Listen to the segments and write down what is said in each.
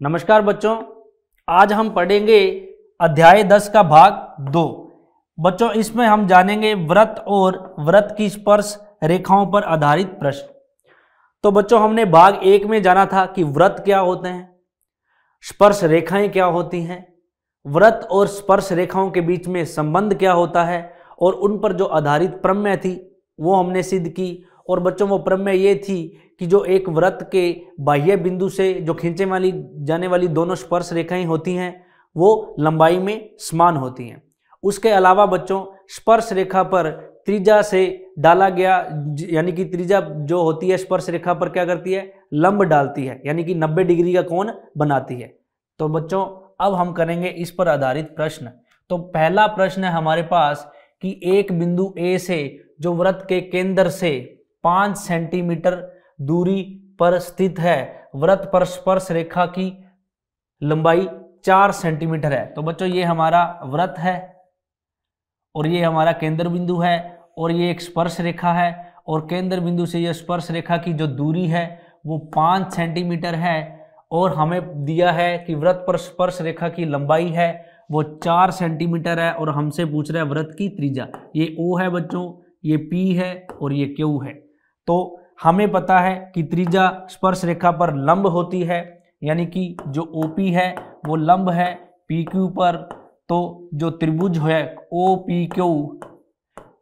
नमस्कार बच्चों, आज हम पढ़ेंगे अध्याय 10 का भाग 2। बच्चों, इसमें हम जानेंगे वृत्त और वृत्त की स्पर्श रेखाओं पर आधारित प्रश्न। तो बच्चों, हमने भाग 1 में जाना था कि वृत्त क्या होते हैं, स्पर्श रेखाएं क्या होती हैं, वृत्त और स्पर्श रेखाओं के बीच में संबंध क्या होता है और उन पर जो आधारित प्रमेय थी वो हमने सिद्ध की। और बच्चों, वो प्रमेय ये थी कि जो एक वृत्त के बाह्य बिंदु से जो खींचे वाली जाने वाली दोनों स्पर्श रेखाएं होती हैं वो लंबाई में समान होती हैं। उसके अलावा बच्चों, स्पर्श रेखा पर त्रिज्या से डाला गया, यानी कि त्रिज्या जो होती है स्पर्श रेखा पर क्या करती है, लंब डालती है, यानी कि 90 डिग्री का कोण बनाती है। तो बच्चों, अब हम करेंगे इस पर आधारित प्रश्न। तो पहला प्रश्न है हमारे पास कि एक बिंदु ए से जो वृत्त के केंद्र से 5 सेंटीमीटर दूरी पर स्थित है, वृत्त पर स्पर्श रेखा की लंबाई 4 सेंटीमीटर है। तो बच्चों, ये हमारा वृत्त है और ये हमारा केंद्र बिंदु है और ये एक स्पर्श रेखा है और केंद्र बिंदु से ये स्पर्श रेखा की जो दूरी है वो 5 सेंटीमीटर है और हमें दिया है कि वृत्त पर स्पर्श रेखा की लंबाई है वो 4 सेंटीमीटर है और हमसे पूछ रहा है वृत्त की त्रिज्या। ये O है बच्चों, ये P है और ये Q है। तो हमें पता है कि त्रिज्या स्पर्श रेखा पर लंब होती है, यानी कि जो OP है वो लंब है PQ पर। तो जो त्रिभुज है OPQ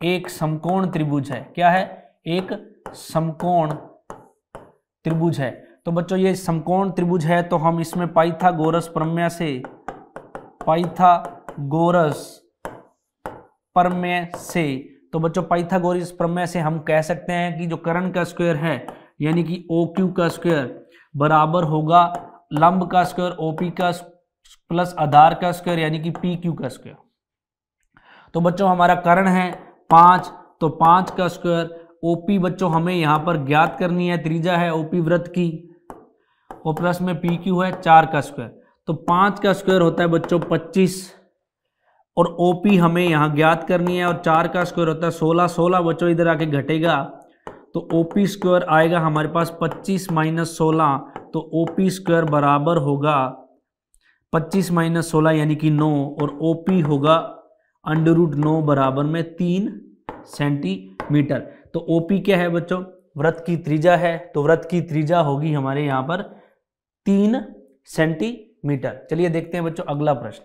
एक समकोण त्रिभुज है। क्या है? एक समकोण त्रिभुज है। तो बच्चों, ये समकोण त्रिभुज है तो हम इसमें पाइथागोरस प्रमेय से तो बच्चों, पाइथागोरस प्रमेय से हम कह सकते हैं कि जो कर्ण का स्क्वायर है यानी कि OQ का स्क्वायर बराबर होगा लंब का स्क्वायर OP का प्लस आधार का स्क्वायर यानी कि PQ का स्क्वायर। तो बच्चों, हमारा कर्ण है 5, तो 5 का स्क्वायर। OP बच्चों हमें यहाँ पर ज्ञात करनी है, त्रिज्या है OP वृत्त की और प्लस में PQ है 4 का स्क्वायर। तो 5 का स्क्वायर होता है बच्चों 25 और OP हमें यहाँ ज्ञात करनी है और 4 का स्क्वायर होता है 16। 16 बच्चों इधर आके घटेगा तो OP स्क्वायर आएगा हमारे पास 25 माइनस 16, तो OP स्क्वायर बराबर होगा 25 माइनस 16 यानी कि 9 और OP होगा √9 बराबर में 3 सेंटीमीटर। तो OP क्या है बच्चों? वृत्त की त्रिज्या है। तो वृत्त की त्रिज्या होगी हमारे यहाँ पर 3 सेंटीमीटर। चलिए देखते हैं बच्चों अगला प्रश्न।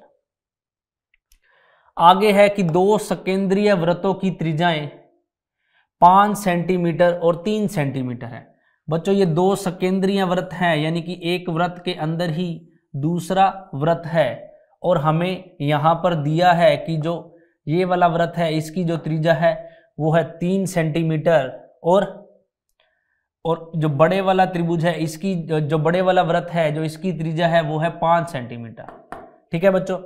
आगे है कि दो सकेंद्रीय वृत्तों की त्रिज्याएं 5 सेंटीमीटर और 3 सेंटीमीटर है। बच्चों, ये दो सकेंद्रीय वृत्त हैं, यानी कि एक वृत्त के अंदर ही दूसरा वृत्त है और हमें यहाँ पर दिया है कि जो ये वाला वृत्त है इसकी जो त्रिज्या है वो है 3 सेंटीमीटर और जो बड़े वाला त्रिभुज है इसकी जो बड़े वाला वृत्त है जो इसकी त्रिज्या है वो है 5 सेंटीमीटर। ठीक है बच्चों,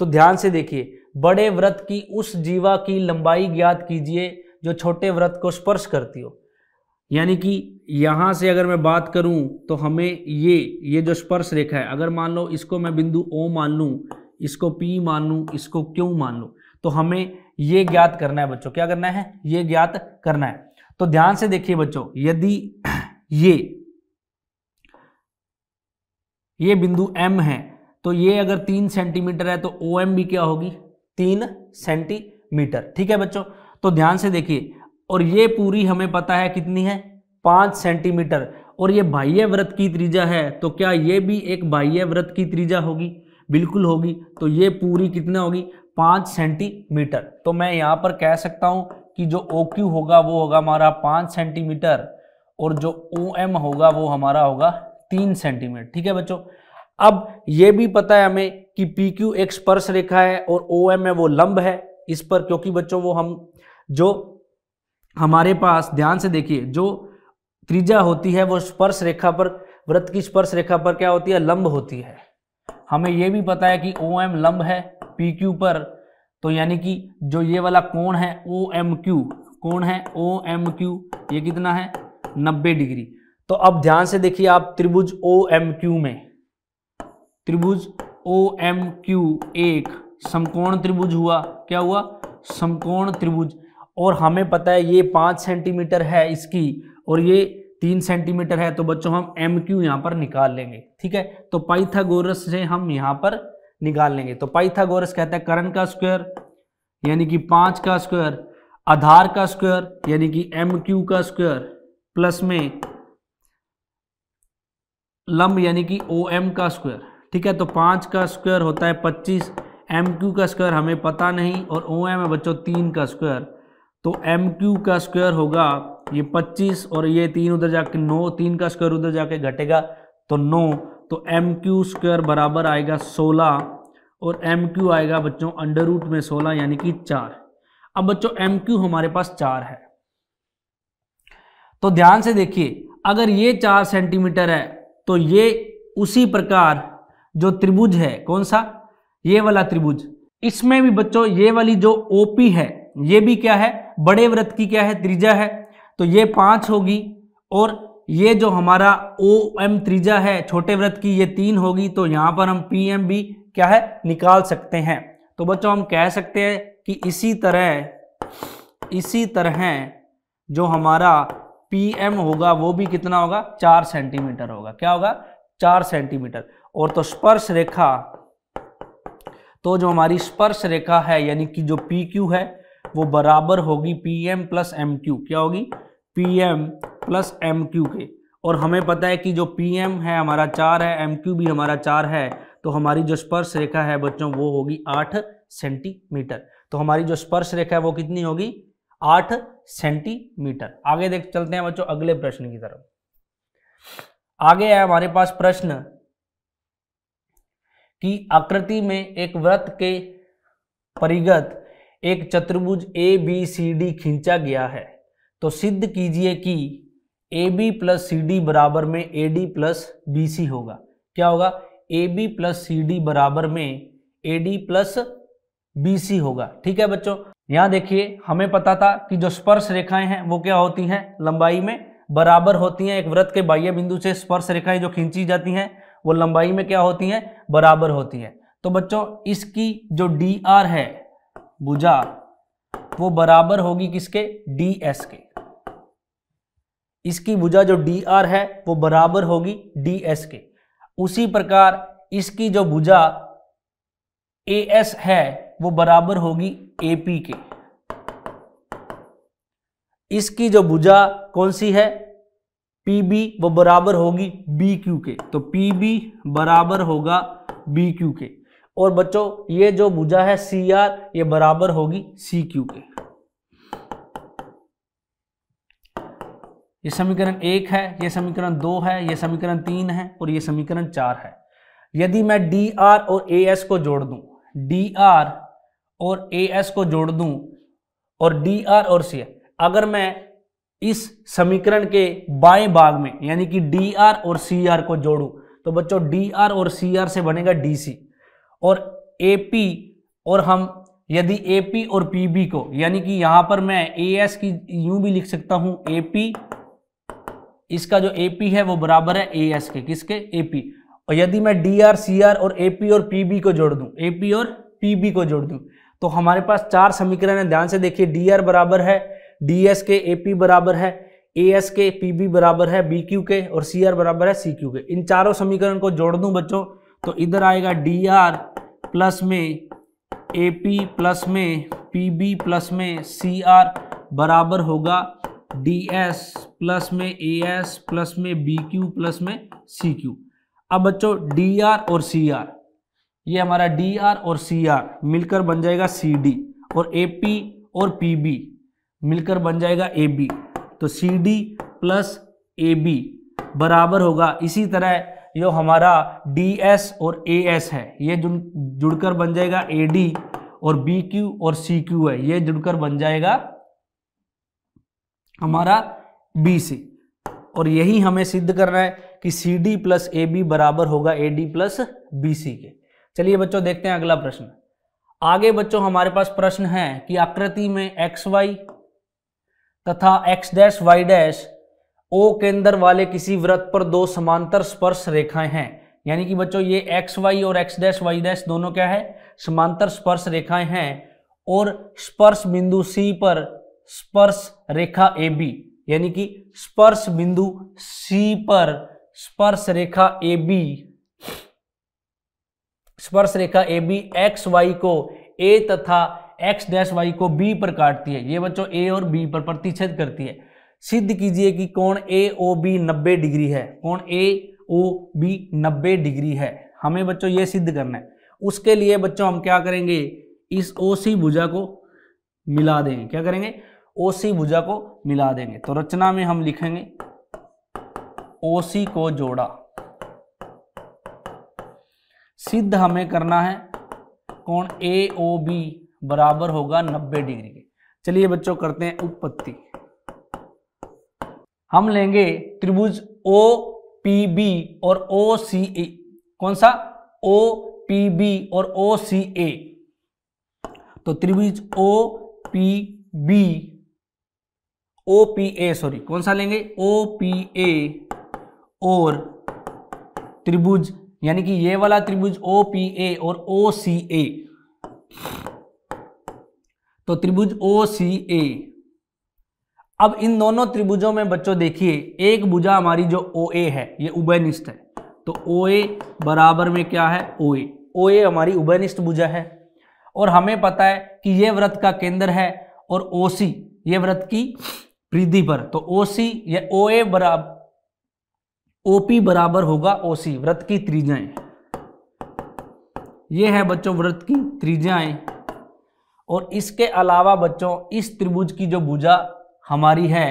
तो ध्यान से देखिए, बड़े वृत्त की उस जीवा की लंबाई ज्ञात कीजिए जो छोटे वृत्त को स्पर्श करती हो। यानी कि यहां से अगर मैं बात करूं तो हमें ये जो स्पर्श रेखा है, अगर मान लो इसको मैं बिंदु O मान लूं, इसको P मान लूं, इसको Q मान लूं, तो हमें ये ज्ञात करना है बच्चों। क्या करना है? ये ज्ञात करना है। तो ध्यान से देखिए बच्चों, यदि ये बिंदु M है तो ये अगर 3 सेंटीमीटर है तो OM भी क्या होगी? 3 सेंटीमीटर। ठीक है बच्चों, तो ध्यान से देखिए, और ये पूरी हमें पता है कितनी है? 5 सेंटीमीटर। और ये बाह्य वृत्त की त्रिज्या है तो क्या ये भी एक बाह्य वृत्त की त्रिज्या होगी? बिल्कुल होगी। तो ये पूरी कितना होगी? 5 सेंटीमीटर। तो मैं यहाँ पर कह सकता हूँ कि जो OQ होगा वो होगा हमारा 5 सेंटीमीटर और जो OM होगा वो हमारा होगा 3 सेंटीमीटर। ठीक है बच्चों, अब ये भी पता है हमें कि PQ एक स्पर्श रेखा है और OM है वो लंब है इस पर, क्योंकि बच्चों वो हम जो हमारे पास, ध्यान से देखिए, जो त्रिज्या होती है वो स्पर्श रेखा पर, वृत्त की स्पर्श रेखा पर क्या होती है? लंब होती है। हमें यह भी पता है कि OM लंब है PQ पर, तो यानी कि जो ये वाला कोण है OMQ, कोण है OMQ, ये कितना है? 90 डिग्री। तो अब ध्यान से देखिए आप, त्रिभुज OMQ में, त्रिभुज OMQ एक समकोण त्रिभुज हुआ। क्या हुआ? समकोण त्रिभुज। और हमें पता है ये 5 सेंटीमीटर है इसकी और ये 3 सेंटीमीटर है, तो बच्चों हम एम क्यू यहाँ पर निकाल लेंगे। ठीक है, तो पाइथागोरस से हम यहाँ पर निकाल लेंगे। तो पाइथागोरस कहता है कर्ण का स्क्वायर यानी कि 5 का स्क्वायर, आधार का स्क्वायर यानी कि एम क्यू का स्क्वायर, प्लस में लंब यानी कि ओ एम का स्क्वायर। ठीक है, तो 5 का स्क्वायर होता है 25, एम क्यू का स्क्वायर हमें पता नहीं, और ओ एम है बच्चों 3 का स्क्वायर। तो एम क्यू का स्क्वायर होगा ये 25 और ये 3 उधर जाके 9, 3 का स्क्वायर उधर जाके घटेगा तो 9, तो एम क्यू स्क्वायर बराबर आएगा 16 और एम क्यू आएगा बच्चों अंडर रूट में 16 यानी कि 4। अब बच्चों एम क्यू हमारे पास 4 है, तो ध्यान से देखिए, अगर ये 4 सेंटीमीटर है तो ये उसी प्रकार जो त्रिभुज है, कौन सा, ये वाला त्रिभुज, इसमें भी बच्चों ये वाली जो ओपी है ये भी क्या है, बड़े वृत्त की क्या है, त्रिज्या है, तो ये 5 होगी, और ये जो हमारा ओ एम त्रिज्या है छोटे वृत्त की ये 3 होगी, तो यहां पर हम पी एम भी क्या है निकाल सकते हैं। तो बच्चों हम कह सकते हैं कि इसी तरह जो हमारा पी एम होगा वो भी कितना होगा, 4 सेंटीमीटर होगा। क्या होगा, 4 सेंटीमीटर। और तो स्पर्श रेखा, तो जो हमारी स्पर्श रेखा है यानी कि जो पी क्यू है वो बराबर होगी P M plus M Q. क्या होगी, P M plus M Q के। और हमें पता है कि जो पी एम है हमारा 4 है, एम क्यू भी हमारा 4 है, तो हमारी जो स्पर्श रेखा है बच्चों वो होगी 8 सेंटीमीटर। तो हमारी जो स्पर्श रेखा है वो कितनी होगी, 8 सेंटीमीटर। आगे देख चलते हैं बच्चों अगले प्रश्न की तरफ। आगे है हमारे पास प्रश्न कि आकृति में एक वृत्त के परिगत एक चतुर्भुज ए बी सी डी खींचा गया है, तो सिद्ध कीजिए कि A B plus C D बराबर में A D plus B C होगा। क्या होगा, A B plus C D बराबर में A D plus B C होगा। ठीक है बच्चों, यहां देखिए हमें पता था कि जो स्पर्श रेखाएं हैं वो क्या होती हैं, लंबाई में बराबर होती हैं। एक वृत्त के बाह्य बिंदु से स्पर्श रेखाएं जो खींची जाती हैं वो लंबाई में क्या होती हैं, बराबर होती हैं। तो बच्चों इसकी जो डी आर है भुजा वो बराबर होगी किसके, डी एस के। इसकी भुजा जो डी आर है वो बराबर होगी डी एस के। उसी प्रकार इसकी जो भुजा ए एस है वो बराबर होगी ए पी के। इसकी जो भुजा कौन सी है, पी बी, वो बराबर होगी बी क्यू के। तो पी बी बराबर होगा बी क्यू के। और बच्चों ये जो भुजा है सी आर ये बराबर होगी सी क्यू के। ये समीकरण 1 है, ये समीकरण 2 है, ये समीकरण 3 है और ये समीकरण 4 है। यदि मैं डी आर और ए एस को जोड़ दूं, डी आर और ए एस को जोड़ दूं और डी आर और सी, अगर मैं इस समीकरण के बाएं भाग में यानी कि डी आर और सी आर को जोड़ूं तो बच्चों डी आर और सी आर से बनेगा डी सी और ए पी, और हम यदि ए पी और पी बी को यानी कि यहां पर मैं ए एस की यूं भी लिख सकता हूं, ए पी, इसका जो ए पी है वो बराबर है ए एस के, किसके, ए पी। और यदि मैं डी आर सी आर और ए पी और पी बी को जोड़ दूं, ए पी और पी बी को जोड़ दूं तो हमारे पास 4 समीकरण है। ध्यान से देखिए, डी आर बराबर है डी एस के, ए पी बराबर है ए एस के, पी बी बराबर है बी क्यू के और सी आर बराबर है सी क्यू के। इन चारों समीकरण को जोड़ दूं बच्चों तो इधर आएगा डी आर प्लस में ए पी प्लस में पी बी प्लस में सी आर बराबर होगा डी एस प्लस में ए एस प्लस में बी क्यू प्लस में सी क्यू। अब बच्चों डी आर और सी आर, ये हमारा डी आर और सी आर मिलकर बन जाएगा सी डी और ए पी और पी बी मिलकर बन जाएगा ए बी। तो C D plus A B बराबर होगा, इसी तरह जो हमारा डी एस और ए एस है ये जुड़कर बन जाएगा ए डी और बी क्यू और सी क्यू है ये जुड़कर बन जाएगा हमारा बी सी। और यही हमें सिद्ध करना है कि C D plus A B बराबर होगा A D plus B C के। चलिए बच्चों देखते हैं अगला प्रश्न। आगे बच्चों हमारे पास प्रश्न है कि आकृति में एक्स वाई तथा X dash Y dash O केंद्र वाले किसी वृत्त पर 2 समांतर स्पर्श रेखाएं हैं। यानी कि बच्चों ये एक्स वाई और एक्स डैश वाई डैश दोनों क्या है, समांतर स्पर्श रेखाएं हैं। और स्पर्श बिंदु सी पर स्पर्श रेखा ए बी यानी कि स्पर्श बिंदु C पर स्पर्श रेखा AB एक्स वाई को A तथा एक्स डैश वाई को B पर काटती है। ये बच्चों A और B पर प्रतिच्छेद करती है। सिद्ध कीजिए कि कोण AOB 90 डिग्री है। कोण AOB 90 डिग्री है। हमें बच्चों ये सिद्ध करना है। उसके लिए बच्चों हम क्या करेंगे, इस OC भुजा को मिला देंगे। क्या करेंगे, OC भुजा को मिला देंगे। तो रचना में हम लिखेंगे OC को जोड़ा। सिद्ध हमें करना है कोण AOB बराबर होगा 90 डिग्री के। चलिए बच्चों करते हैं उत्पत्ति। हम लेंगे त्रिभुज OPB और OCA। कौन सा, OPB और OCA। तो त्रिभुज OPA कौन सा लेंगे, OPA और त्रिभुज यानी कि ये वाला त्रिभुज OPA और OCA। तो त्रिभुज OCA। अब इन दोनों त्रिभुजों में बच्चों देखिए, एक भुजा हमारी जो OA है ये उभयनिष्ठ है। तो OA बराबर में क्या है, OA हमारी उभयनिष्ठ भुजा है। और हमें पता है कि ये वृत्त का केंद्र है और OC ये वृत्त की परिधि पर। तो OC या OP बराबर होगा OC, वृत्त की त्रिज्याएं। ये है बच्चों वृत्त की त्रिज्याएं। और इसके अलावा बच्चों इस त्रिभुज की जो भुजा हमारी है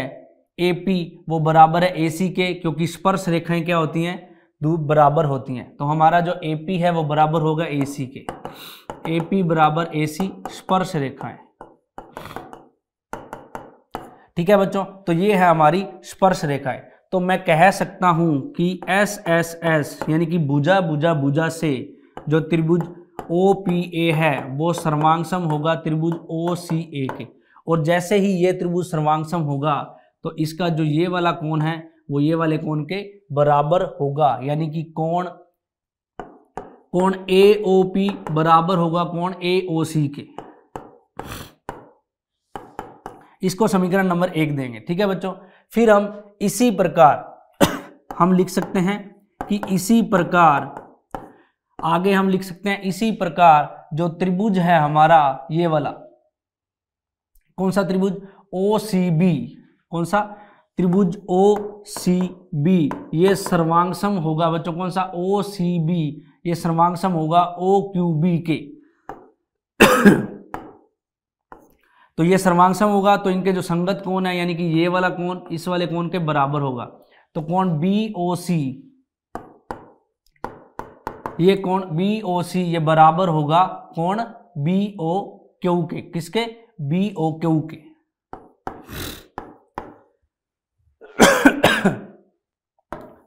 AP वो बराबर है AC के, क्योंकि स्पर्श रेखाएं क्या होती हैं, बराबर होती हैं। तो हमारा जो AP है वो बराबर होगा AC के। AP बराबर AC स्पर्श रेखाएं। ठीक है बच्चों, तो ये है हमारी स्पर्श रेखाएं। तो मैं कह सकता हूं कि SSS यानी कि भुजा से जो त्रिभुज OPA है वो सर्वांगसम होगा त्रिभुज OCA के। और जैसे ही ये त्रिभुज सर्वांगसम होगा तो इसका जो ये वाला कोण है वो ये वाले कोण के बराबर होगा, यानी कि कोण AOP बराबर होगा कोण AOC के। इसको समीकरण नंबर 1 देंगे। ठीक है बच्चों, फिर हम इसी प्रकार हम लिख सकते हैं कि इसी प्रकार आगे हम लिख सकते हैं इसी प्रकार जो त्रिभुज है हमारा ये वाला, कौन सा त्रिभुज, OCB। कौन सा त्रिभुज OCB ये सर्वांगसम होगा बच्चों, कौन सा OCB ये सर्वांगसम होगा OQB के। तो ये सर्वांगसम होगा तो इनके जो संगत कोण है यानी कि ये वाला कोण इस वाले कोण के बराबर होगा। तो कोण BOC, ये कोण BOC ये बराबर होगा कोण BOQ के। किसके, BOQ के।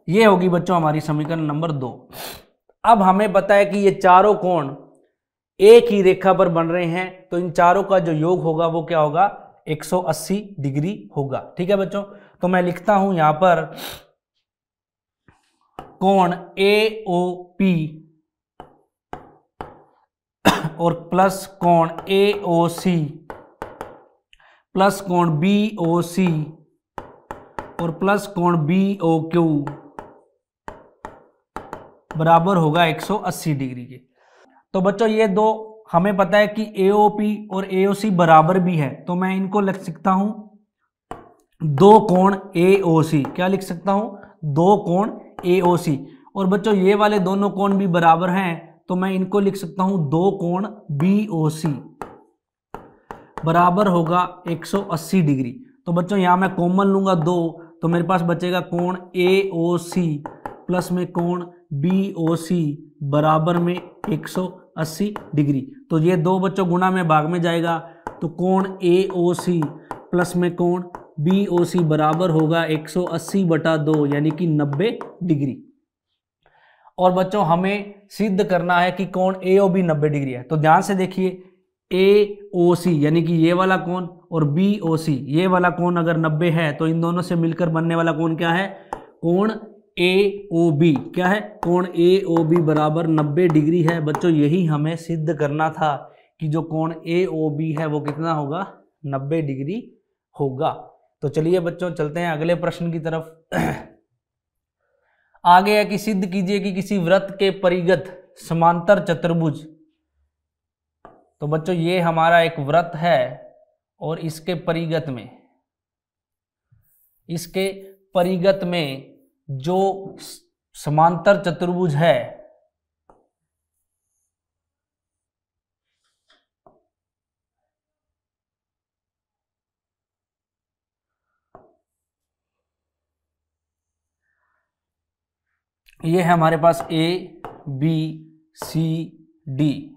ये होगी बच्चों हमारी समीकरण नंबर 2। अब हमें पता है कि ये चारों कोण एक ही रेखा पर बन रहे हैं, तो इन चारों का जो योग होगा वो क्या होगा, 180 डिग्री होगा। ठीक है बच्चों, तो मैं लिखता हूं यहां पर कोण AOP और प्लस कोण AOC प्लस कोण BOC और प्लस कोण BOQ बराबर होगा 180 डिग्री के। तो बच्चों ये दो हमें पता है कि AOP और AOC बराबर भी है, तो मैं इनको लिख सकता हूं दो कोण AOC। क्या लिख सकता हूं, दो कोण AOC। और बच्चों ये वाले दोनों कोण भी बराबर हैं, तो मैं इनको लिख सकता हूं दो कोण BOC बराबर होगा 180 डिग्री। तो बच्चों यहां मैं कॉमन लूंगा 2, तो मेरे पास बचेगा कोण AOC प्लस में कोण BOC बराबर में 180 डिग्री। तो ये दो बच्चों गुणा में भाग में जाएगा, तो कोण AOC प्लस में कोण BOC बराबर होगा 180/2 यानी कि 90 डिग्री। और बच्चों हमें सिद्ध करना है कि कोण AOB 90 डिग्री है। तो ध्यान से देखिए, AOC यानी कि ये वाला कोण और BOC ये वाला कोण अगर 90 है तो इन दोनों से मिलकर बनने वाला कोण क्या है, कोण AOB। क्या है, कोण AOB बराबर 90 डिग्री है। बच्चों यही हमें सिद्ध करना था कि जो कोण AOB है वो कितना होगा, 90 डिग्री होगा। तो चलिए बच्चों चलते हैं अगले प्रश्न की तरफ। आगे है कि सिद्ध कीजिए कि किसी वृत्त के परिगत समांतर चतुर्भुज। तो बच्चों ये हमारा एक वृत्त है और इसके परिगत में जो समांतर चतुर्भुज है ये है हमारे पास ए बी सी डी।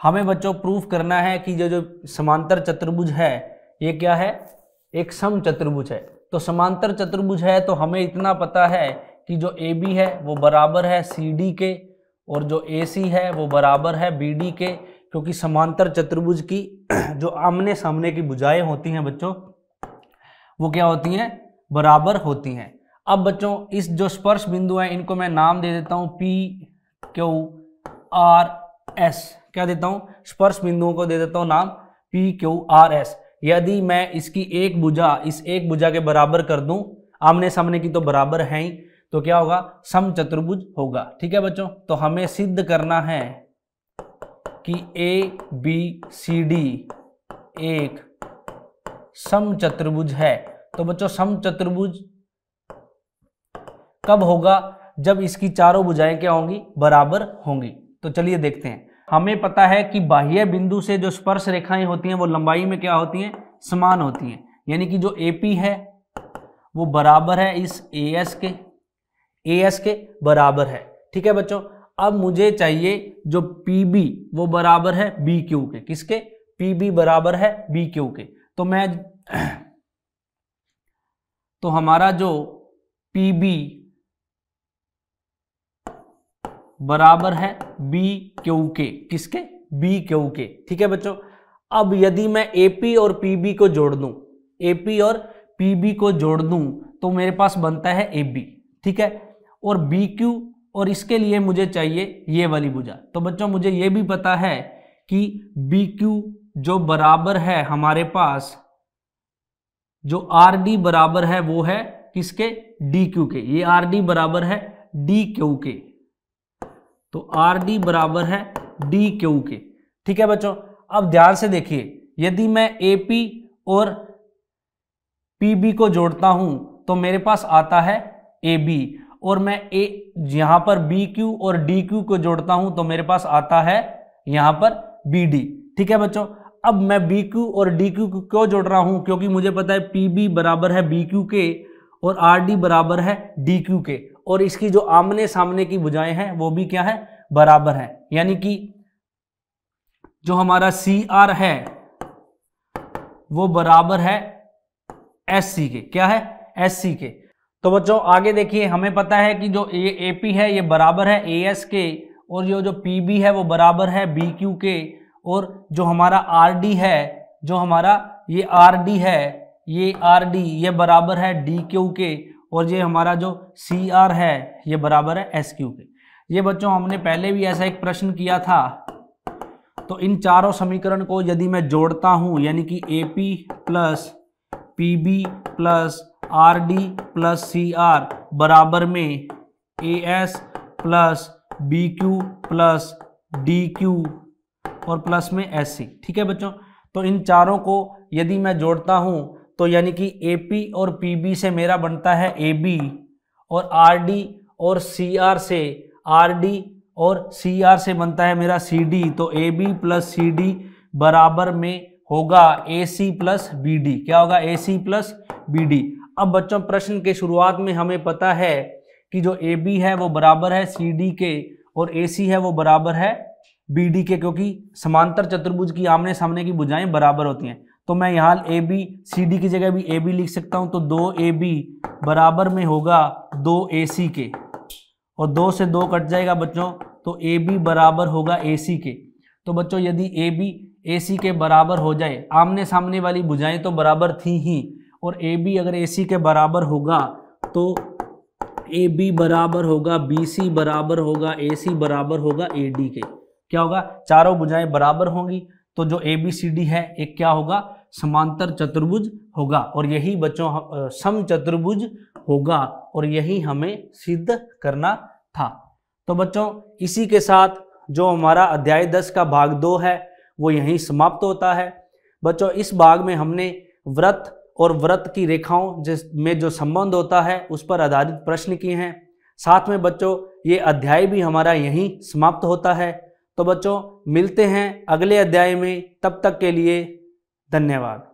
हमें बच्चों प्रूफ करना है कि जो समांतर चतुर्भुज है ये क्या है, एक सम चतुर्भुज है। तो समांतर चतुर्भुज है तो हमें इतना पता है कि जो ए बी है वो बराबर है सी डी के और जो ए सी है वो बराबर है बी डी के, क्योंकि समांतर चतुर्भुज की जो आमने सामने की भुजाएं होती हैं बच्चों वो क्या होती हैं, बराबर होती हैं। अब बच्चों इस जो स्पर्श बिंदु हैं इनको मैं नाम दे देता हूं पी क्यू आर एस। क्या देता हूं, स्पर्श बिंदुओं को दे देता हूं नाम पी क्यू आर एस। यदि मैं इसकी एक भुजा इस एक भुजा के बराबर कर दूं, आमने सामने की तो बराबर है ही, तो क्या होगा, सम चतुर्भुज होगा। ठीक है बच्चों, तो हमें सिद्ध करना है कि ए बी सी डी एक सम चतुर्भुज है। तो बच्चों सम चतुर्भुज कब होगा, जब इसकी चारों भुजाएं क्या होंगी, बराबर होंगी। तो चलिए देखते हैं। हमें पता है कि बाह्य बिंदु से जो स्पर्श रेखाएं होती हैं वो लंबाई में क्या होती हैं, समान होती हैं। यानी कि जो AP है वो बराबर है इस AS के बराबर है। ठीक है बच्चों, अब मुझे चाहिए जो PB वो बराबर है BQ के। किसके, PB बराबर है BQ के। तो हमारा जो PB बराबर है BQ के। किसके, BQ के। ठीक है बच्चों, अब यदि मैं AP और PB को जोड़ दूं, AP और PB को जोड़ दूं तो मेरे पास बनता है AB। ठीक है, और BQ और इसके लिए मुझे चाहिए ये वाली भुजा। तो बच्चों मुझे ये भी पता है कि BQ जो बराबर है हमारे पास, जो RD बराबर है वो है किसके, DQ के। ये RD बराबर है DQ के, तो RD बराबर है DQ के। ठीक है बच्चों, अब ध्यान से देखिए, यदि मैं AP और PB को जोड़ता हूं तो मेरे पास आता है AB, और मैं यहां पर BQ और DQ को जोड़ता हूं तो मेरे पास आता है यहां पर BD। ठीक है बच्चों, अब मैं BQ और DQ को क्यों जोड़ रहा हूं, क्योंकि मुझे पता है PB बराबर है BQ के और RD बराबर है DQ के, और इसकी जो आमने सामने की भुजाएं हैं वो भी क्या है, बराबर है। यानी कि जो हमारा CR है वो बराबर है SC के। क्या है, SC के। तो बच्चों आगे देखिए, हमें पता है कि जो ये AP है ये बराबर है AS के, और जो PB है वो बराबर है BQ के, और जो हमारा RD है, जो हमारा ये RD है, ये RD ये बराबर है DQ के, और ये हमारा जो CR है ये बराबर है SQ के। ये बच्चों हमने पहले भी ऐसा एक प्रश्न किया था। तो इन चारों समीकरण को यदि मैं जोड़ता हूं, यानी कि AP plus PB plus RD plus CR बराबर में AS plus BQ plus DQ और प्लस में SC। ठीक है बच्चों, तो इन चारों को यदि मैं जोड़ता हूं तो यानी कि AP और PB से मेरा बनता है AB, और RD और CR से RD और CR से बनता है मेरा CD। तो AB प्लस CD बराबर में होगा AC प्लस BD। क्या होगा, AC प्लस BD। अब बच्चों प्रश्न के शुरुआत में हमें पता है कि जो AB है वो बराबर है CD के और AC है वो बराबर है BD के, क्योंकि समांतर चतुर्भुज की आमने सामने की भुजाएं बराबर होती हैं। तो मैं यहाँ AB CD की जगह भी AB लिख सकता हूँ। तो 2AB बराबर में होगा 2AC के, और 2 से 2 कट जाएगा बच्चों, तो AB बराबर होगा AC के। तो बच्चों यदि AB AC के बराबर हो जाए, आमने सामने वाली भुजाएं तो बराबर थी ही, और AB अगर AC के बराबर होगा तो AB बराबर होगा BC बराबर होगा AC बराबर होगा AD के। क्या होगा, चारों भुजाएं बराबर होंगी तो जो ABCD है एक क्या होगा, समांतर चतुर्भुज होगा, और यही बच्चों समचतुर्भुज होगा, और यही हमें सिद्ध करना था। तो बच्चों इसी के साथ जो हमारा अध्याय 10 का भाग 2 है वो यहीं समाप्त होता है। बच्चों इस भाग में हमने वृत्त और वृत्त की रेखाओं में जो संबंध होता है उस पर आधारित प्रश्न किए हैं। साथ में बच्चों ये अध्याय भी हमारा यहीं समाप्त होता है। तो बच्चों मिलते हैं अगले अध्याय में, तब तक के लिए धन्यवाद।